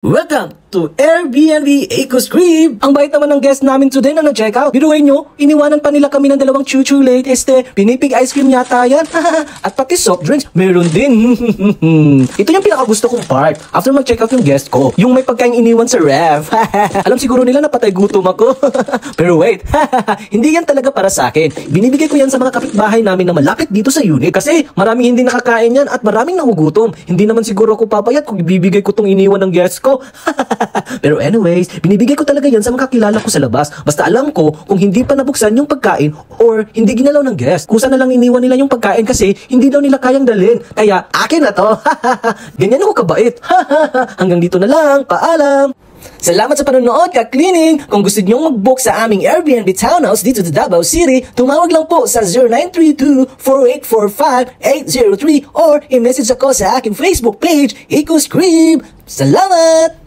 Welcome to Airbnb EcoScript! Ang bait naman ng guest namin today na nag-check out. Biruin nyo, iniwanan pa nila kami ng dalawang chuchu late. Pinipig ice cream yata yan. At pati soft drinks, meron din. Ito yung pinakagusto kong part. After mag-check out yung guest ko, yung may pagkain iniwan sa ref. Alam siguro nila na patay gutom ako. Pero wait, hindi yan talaga para sa akin. Binibigay ko yan sa mga kapitbahay namin na malapit dito sa unit. Kasi maraming hindi nakakain yan at maraming nahugutom. Hindi naman siguro ako papayat kung ibibigay ko tong iniwan ng guest ko. Pero anyways, binibigay ko talaga yan sa mga kakilala ko sa labas. Basta alam ko kung hindi pa nabuksan yung pagkain or hindi ginalaw ng guest. Kusa na lang iniwan nila yung pagkain kasi hindi daw nila kayang dalhin. Kaya akin na to. Ganyan ako kabait. Hanggang dito na lang. Paalam. Salamat sa panonood, ka-cleaning! Kung gusto nyo mag-book sa aming Airbnb townhouse dito sa Davao City, tumawag lang po sa 0932-4845-803 or i-message ako sa aking Facebook page, EcoScript! Salamat!